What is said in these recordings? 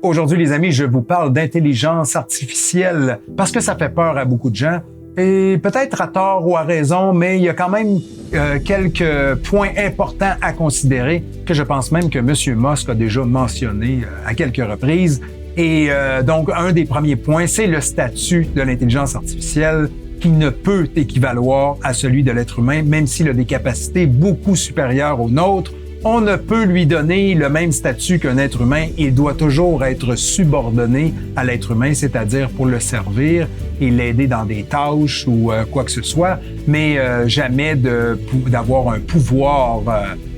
Aujourd'hui, les amis, je vous parle d'intelligence artificielle parce que ça fait peur à beaucoup de gens. Et peut-être à tort ou à raison, mais il y a quand même quelques points importants à considérer que je pense même que M. Musk a déjà mentionné à quelques reprises. Et donc, un des premiers points, c'est le statut de l'intelligence artificielle qui ne peut équivaloir à celui de l'être humain, même s'il a des capacités beaucoup supérieures aux nôtres. On ne peut lui donner le même statut qu'un être humain. Il doit toujours être subordonné à l'être humain, c'est-à-dire pour le servir et l'aider dans des tâches ou quoi que ce soit, mais jamais d'avoir un pouvoir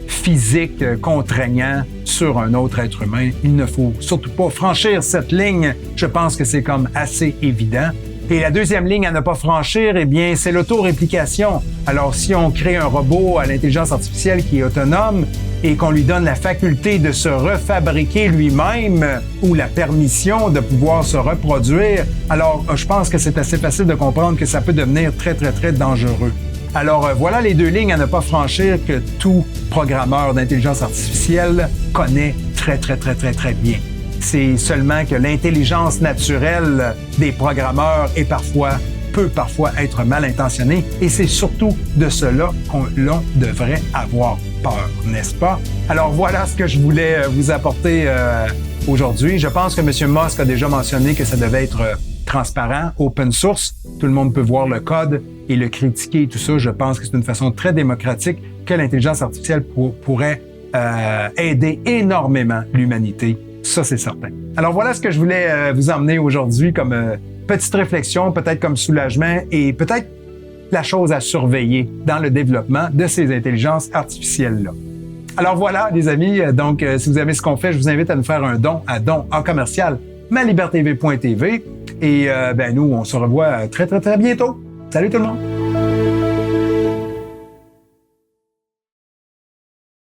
physique contraignant sur un autre être humain. Il ne faut surtout pas franchir cette ligne. Je pense que c'est comme assez évident. Et la deuxième ligne à ne pas franchir, eh bien, c'est l'auto-réplication. Alors, si on crée un robot à l'intelligence artificielle qui est autonome et qu'on lui donne la faculté de se refabriquer lui-même ou la permission de pouvoir se reproduire, alors je pense que c'est assez facile de comprendre que ça peut devenir très, très, très dangereux. Alors, voilà les deux lignes à ne pas franchir que tout programmeur d'intelligence artificielle connaît très, très, très, très, très bien. C'est seulement que l'intelligence naturelle des programmeurs peut parfois être mal intentionnée et c'est surtout de cela l'on devrait avoir peur, n'est-ce pas? Alors voilà ce que je voulais vous apporter aujourd'hui. Je pense que M. Musk a déjà mentionné que ça devait être transparent, open source. Tout le monde peut voir le code et le critiquer et tout ça. Je pense que c'est une façon très démocratique que l'intelligence artificielle pourrait aider énormément l'humanité. Ça, c'est certain. Alors, voilà ce que je voulais vous emmener aujourd'hui comme petite réflexion, peut-être comme soulagement et peut-être la chose à surveiller dans le développement de ces intelligences artificielles-là. Alors voilà, les amis, donc si vous aimez ce qu'on fait, je vous invite à nous faire un don à malibertv.tv et nous, on se revoit très, très, très bientôt. Salut tout le monde!